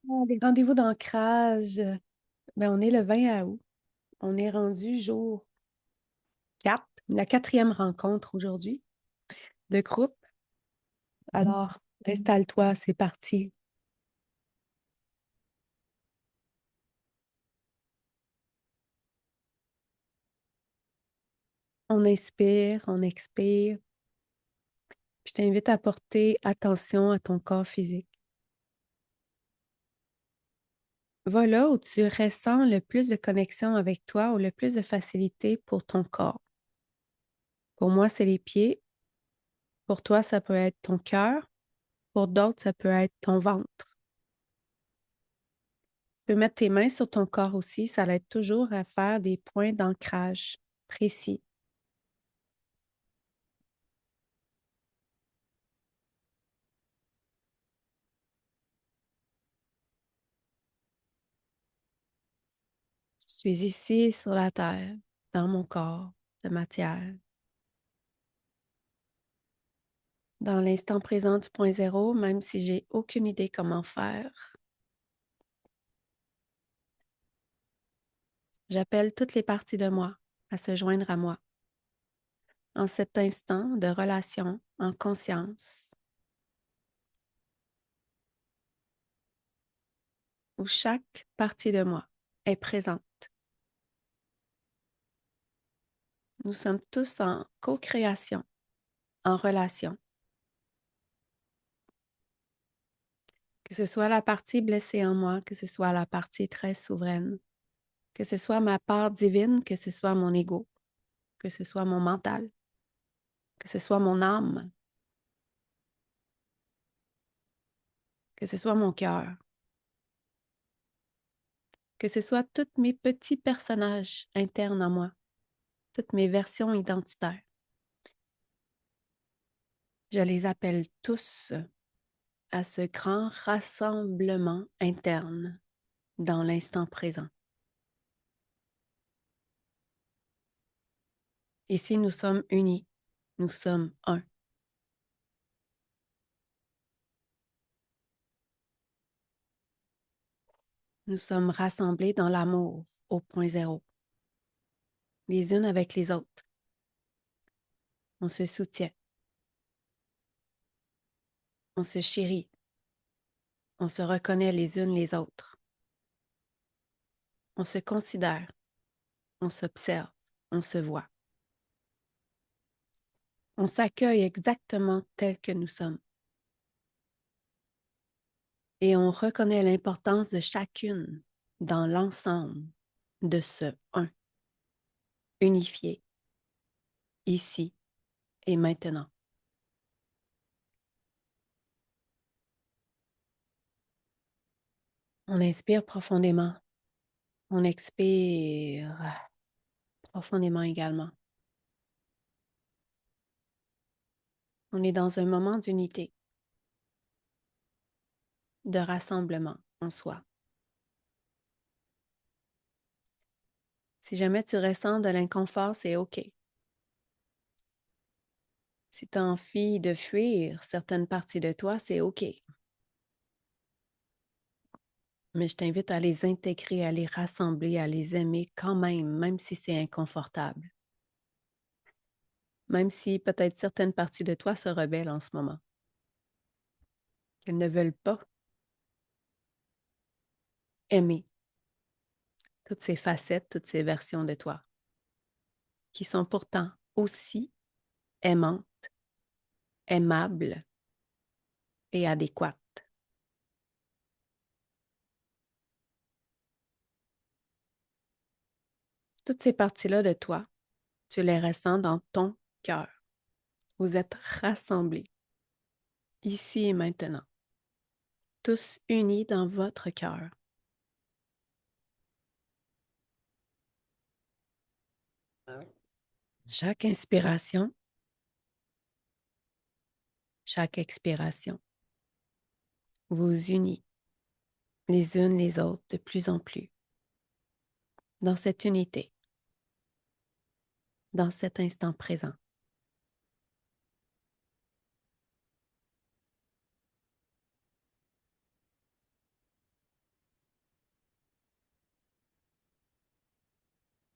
Les rendez-vous d'ancrage, on est le 20 août. On est rendu jour 4, la quatrième rencontre aujourd'hui de groupe. Alors, installe-toi, c'est parti. On inspire, on expire. Je t'invite à porter attention à ton corps physique. Va là où tu ressens le plus de connexion avec toi ou le plus de facilité pour ton corps. Pour moi, c'est les pieds. Pour toi, ça peut être ton cœur. Pour d'autres, ça peut être ton ventre. Tu peux mettre tes mains sur ton corps aussi, ça l'aide toujours à faire des points d'ancrage précis. Je suis ici sur la terre, dans mon corps de matière. Dans l'instant présent du point zéro, même si j'ai aucune idée comment faire, j'appelle toutes les parties de moi à se joindre à moi. En cet instant de relation en conscience, où chaque partie de moi est présente. Nous sommes tous en co-création, en relation. Que ce soit la partie blessée en moi, que ce soit la partie très souveraine, que ce soit ma part divine, que ce soit mon ego, que ce soit mon mental, que ce soit mon âme, que ce soit mon cœur, que ce soit tous mes petits personnages internes en moi, toutes mes versions identitaires. Je les appelle tous à ce grand rassemblement interne dans l'instant présent. Ici, nous sommes unis, nous sommes un. Nous sommes rassemblés dans l'amour au point zéro, les unes avec les autres. On se soutient, on se chérit, on se reconnaît les unes les autres. On se considère, on s'observe, on se voit. On s'accueille exactement tel que nous sommes. Et on reconnaît l'importance de chacune dans l'ensemble de ce un, unifié, ici et maintenant. On inspire profondément. On expire profondément également. On est dans un moment d'unité, de rassemblement en soi. Si jamais tu ressens de l'inconfort, c'est OK. Si tu as envie de fuir certaines parties de toi, c'est OK. Mais je t'invite à les intégrer, à les rassembler, à les aimer quand même, même si c'est inconfortable. Même si peut-être certaines parties de toi se rebellent en ce moment. Qu'elles ne veulent pas aimer toutes ces facettes, toutes ces versions de toi, qui sont pourtant aussi aimantes, aimables et adéquates. Toutes ces parties-là de toi, tu les ressens dans ton cœur. Vous êtes rassemblés, ici et maintenant, tous unis dans votre cœur. Chaque inspiration, chaque expiration vous unit les unes les autres de plus en plus dans cette unité, dans cet instant présent.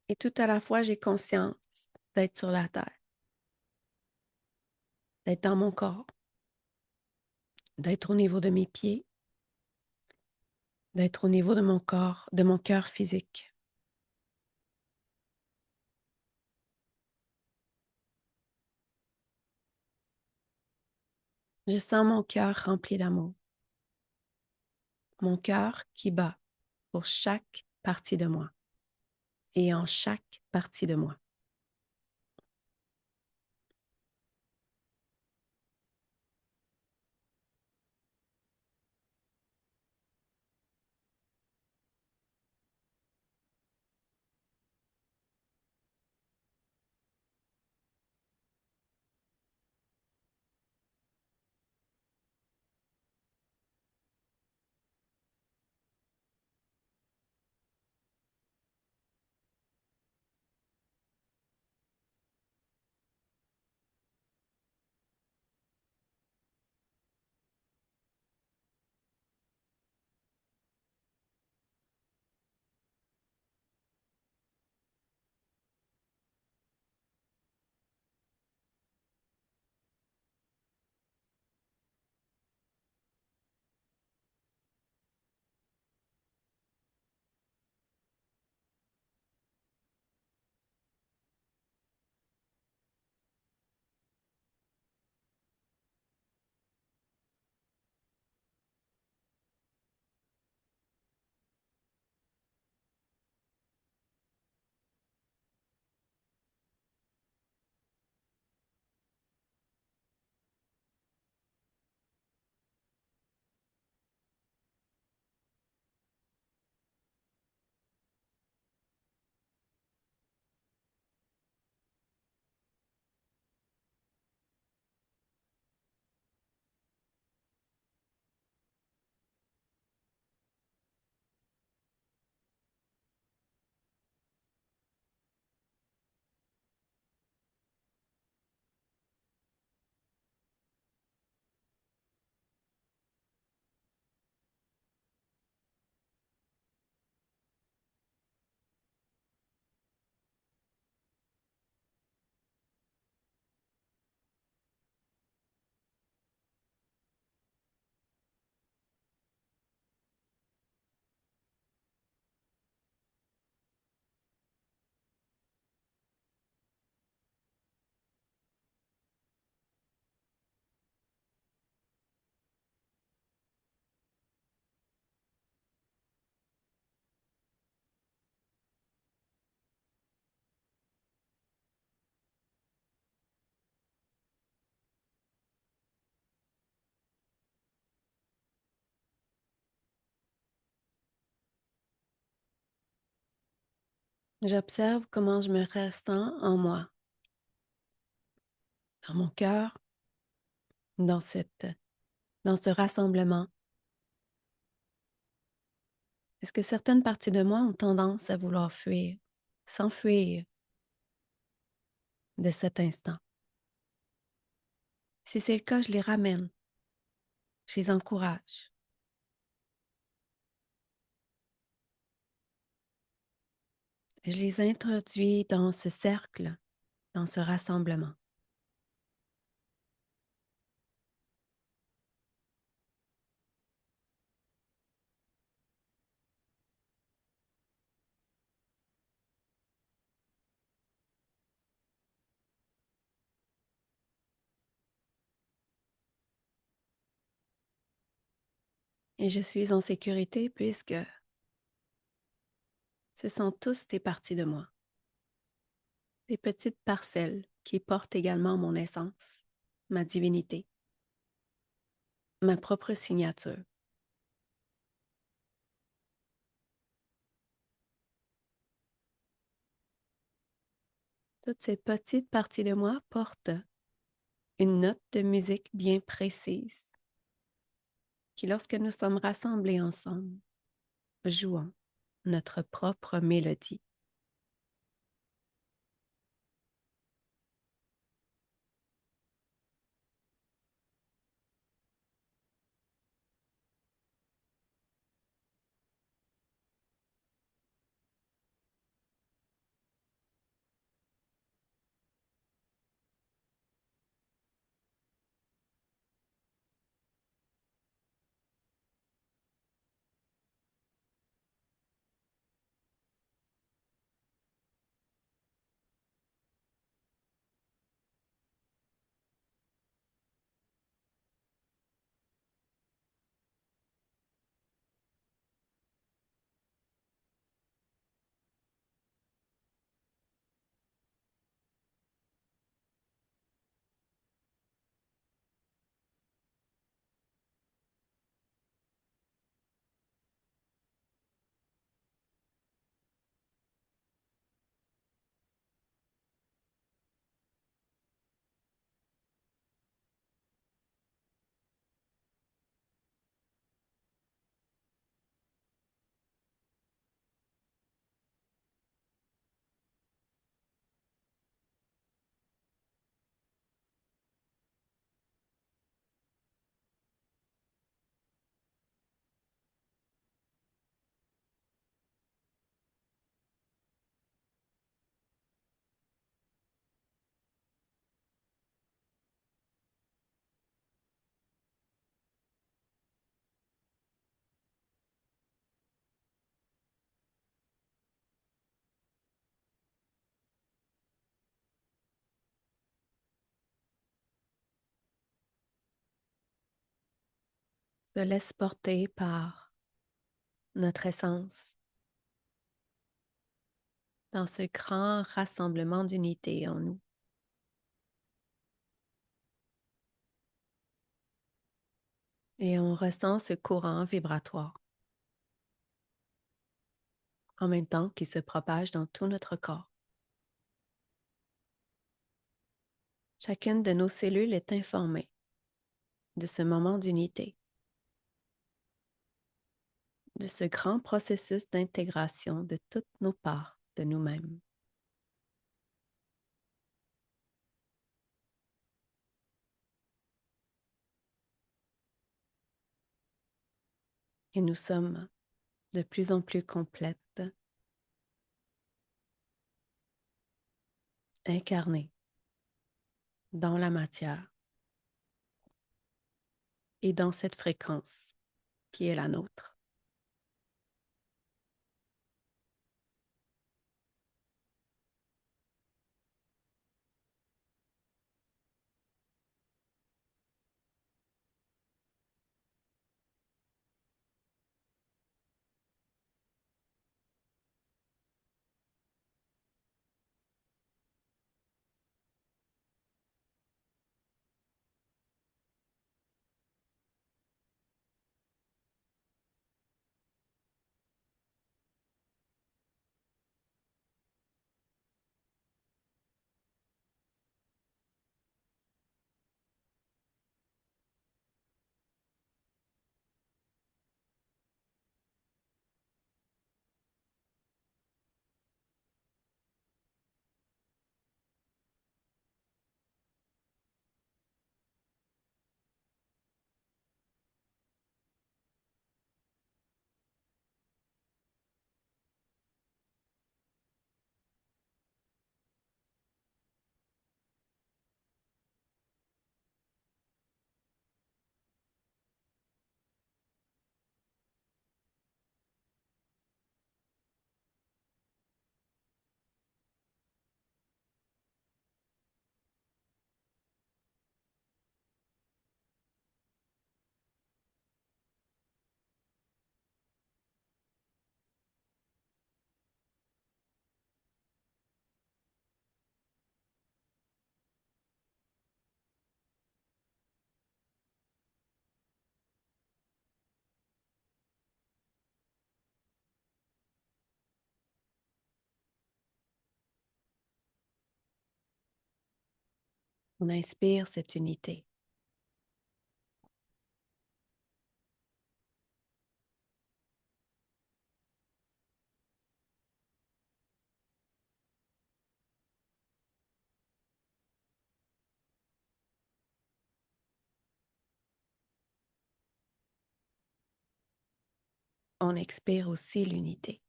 Et tout à la fois, j'ai conscience d'être sur la terre, d'être dans mon corps, d'être au niveau de mes pieds, d'être au niveau de mon corps, de mon cœur physique. Je sens mon cœur rempli d'amour, mon cœur qui bat pour chaque partie de moi et en chaque partie de moi. J'observe comment je me ressens en moi, dans mon cœur, dans dans ce rassemblement. Est-ce que certaines parties de moi ont tendance à vouloir fuir, s'enfuir de cet instant? Si c'est le cas, je les ramène, je les encourage, je les introduis dans ce cercle, dans ce rassemblement. Et je suis en sécurité puisque ce sont tous des parties de moi, des petites parcelles qui portent également mon essence, ma divinité, ma propre signature. Toutes ces petites parties de moi portent une note de musique bien précise qui, lorsque nous sommes rassemblés ensemble, jouons notre propre mélodie. te laisse porter par notre essence dans ce grand rassemblement d'unité en nous. Et on ressent ce courant vibratoire en même temps qu'il se propage dans tout notre corps. Chacune de nos cellules est informée de ce moment d'unité, de ce grand processus d'intégration de toutes nos parts de nous-mêmes. Et nous sommes de plus en plus complètes, incarnées dans la matière et dans cette fréquence qui est la nôtre. On inspire cette unité. On expire aussi l'unité.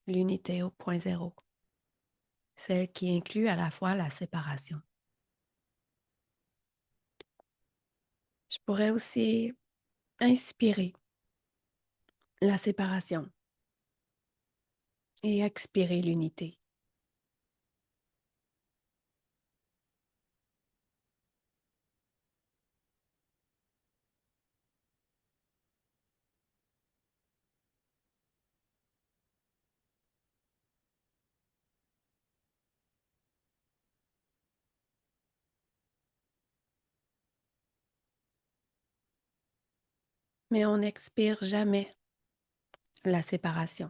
L'unité au point zéro, celle qui inclut à la fois la séparation. Je pourrais aussi inspirer la séparation et expirer l'unité. Mais on n'expire jamais la séparation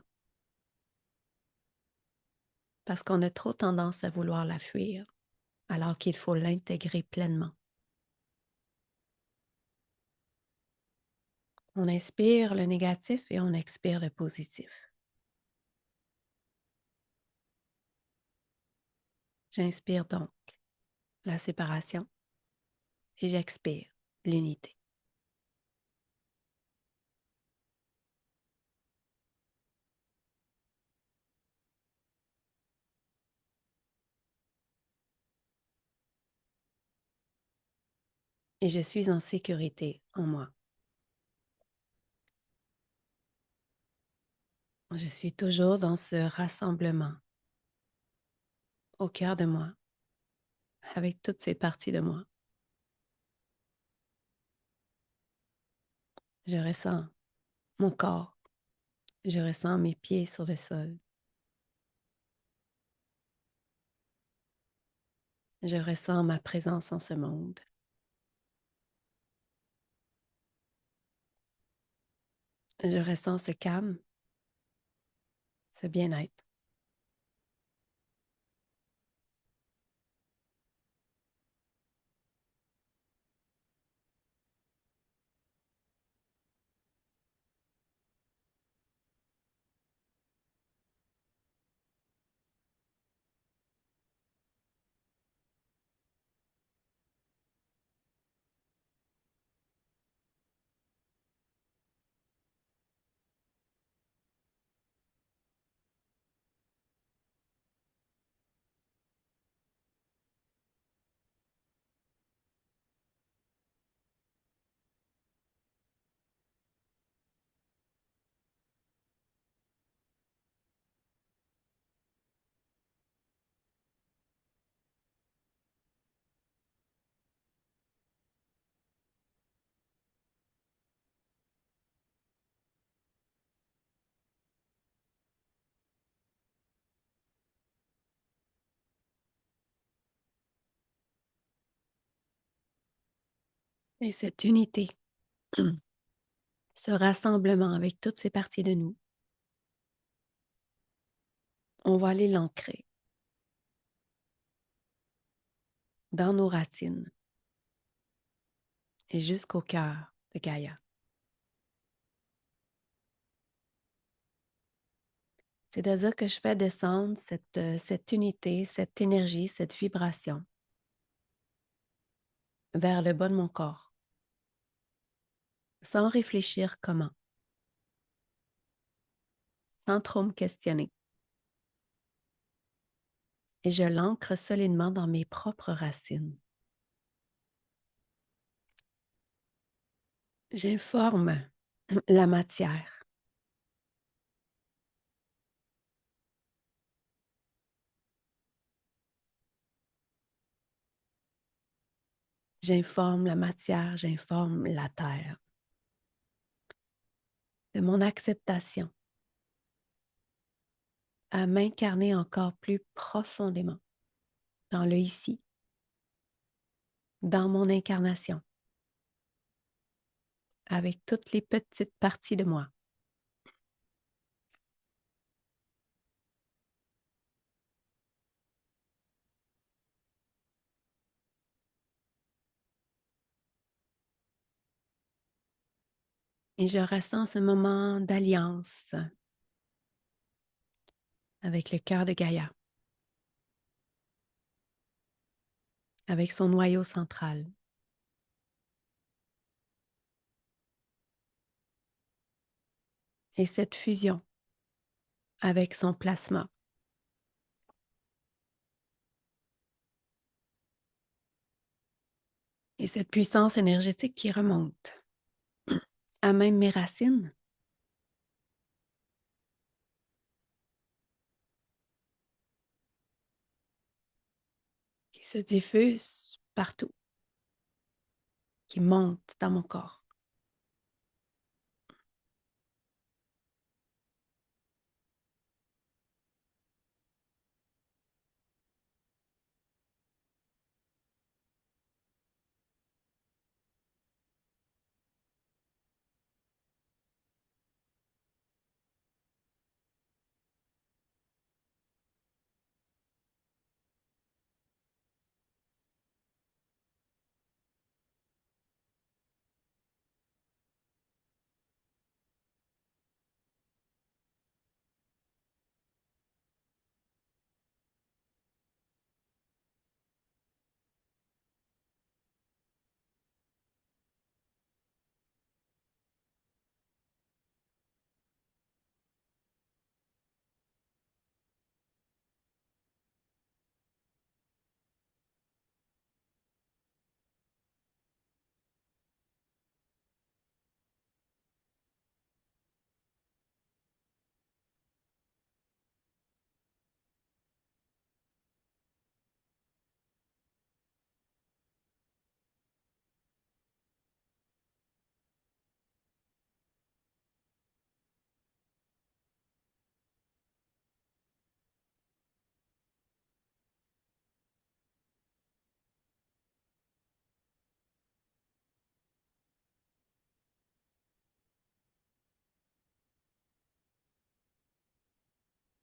parce qu'on a trop tendance à vouloir la fuir alors qu'il faut l'intégrer pleinement. On inspire le négatif et on expire le positif. J'inspire donc la séparation et j'expire l'unité. Et je suis en sécurité en moi. Je suis toujours dans ce rassemblement au cœur de moi, avec toutes ces parties de moi. Je ressens mon corps, je ressens mes pieds sur le sol, je ressens ma présence en ce monde. Je ressens ce calme, ce bien-être. Et cette unité, ce rassemblement avec toutes ces parties de nous, on va aller l'ancrer dans nos racines et jusqu'au cœur de Gaïa. C'est-à-dire que je fais descendre cette unité, cette énergie, cette vibration vers le bas de mon corps, sans réfléchir comment, sans trop me questionner. Et je l'ancre solidement dans mes propres racines. J'informe la matière. J'informe la matière, j'informe la terre de mon acceptation à m'incarner encore plus profondément dans le ici, dans mon incarnation, avec toutes les petites parties de moi. Et je ressens ce moment d'alliance avec le cœur de Gaïa, avec son noyau central. Et cette fusion avec son plasma. Et cette puissance énergétique qui remonte à même mes racines, qui se diffuse partout, qui monte dans mon corps.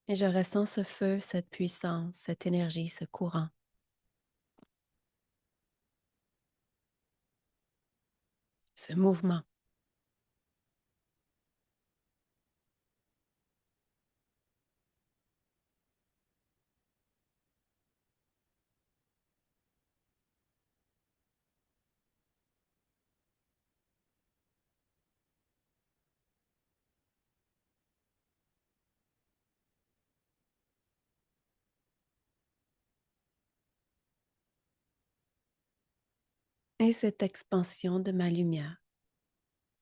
Et je ressens ce feu, cette puissance, cette énergie, ce courant, ce mouvement. Et cette expansion de ma lumière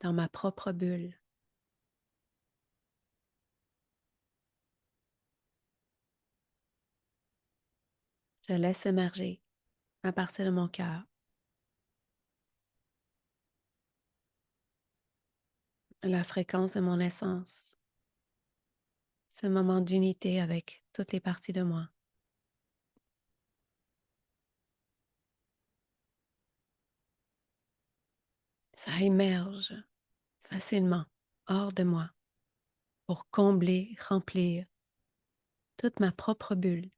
dans ma propre bulle. Je laisse émerger à partir de mon cœur la fréquence de mon essence, ce moment d'unité avec toutes les parties de moi. Ça émerge facilement hors de moi pour combler, remplir toute ma propre bulle,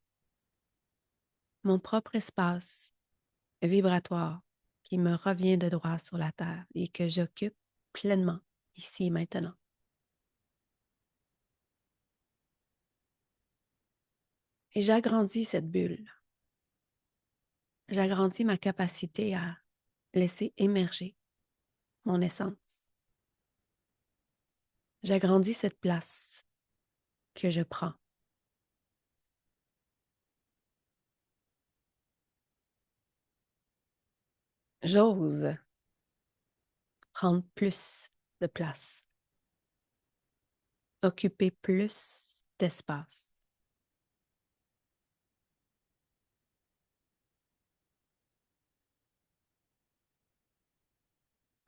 mon propre espace vibratoire qui me revient de droit sur la terre et que j'occupe pleinement ici et maintenant. Et j'agrandis cette bulle. J'agrandis ma capacité à laisser émerger mon essence. J'agrandis cette place que je prends. J'ose prendre plus de place, occuper plus d'espace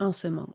en ce monde.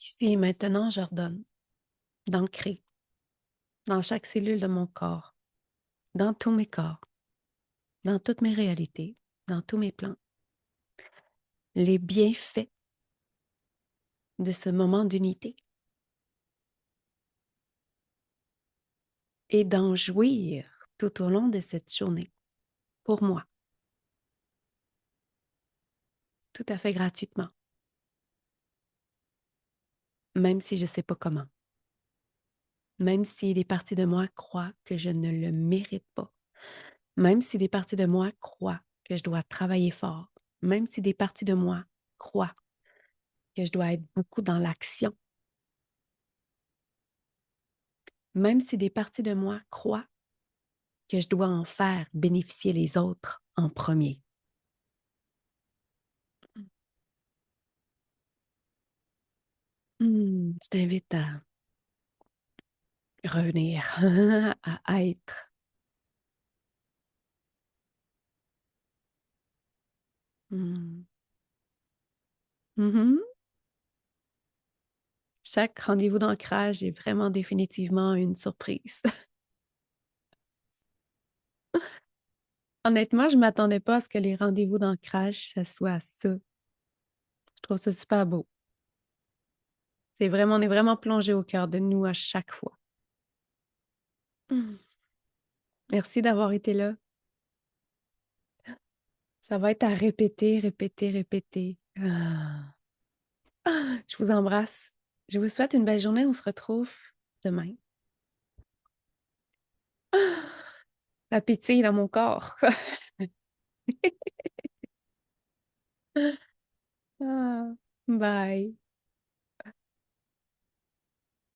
Ici et maintenant, j'ordonne d'ancrer dans chaque cellule de mon corps, dans tous mes corps, dans toutes mes réalités, dans tous mes plans, les bienfaits de ce moment d'unité et d'en jouir tout au long de cette journée pour moi, tout à fait gratuitement, même si je ne sais pas comment, même si des parties de moi croient que je ne le mérite pas, même si des parties de moi croient que je dois travailler fort, même si des parties de moi croient que je dois être beaucoup dans l'action, même si des parties de moi croient que je dois en faire bénéficier les autres en premier. Je t'invite à revenir, à être. Hmm. Mhm. Chaque rendez-vous d'ancrage est vraiment définitivement une surprise. Honnêtement, je ne m'attendais pas à ce que les rendez-vous d'ancrage, ça soit ça. Je trouve ça super beau. On est vraiment plongé au cœur de nous à chaque fois. Mm. Merci d'avoir été là. Ça va être à répéter, répéter, répéter. Ah. Je vous embrasse. Je vous souhaite une belle journée. On se retrouve demain. La pétille dans mon corps. Ah, bye.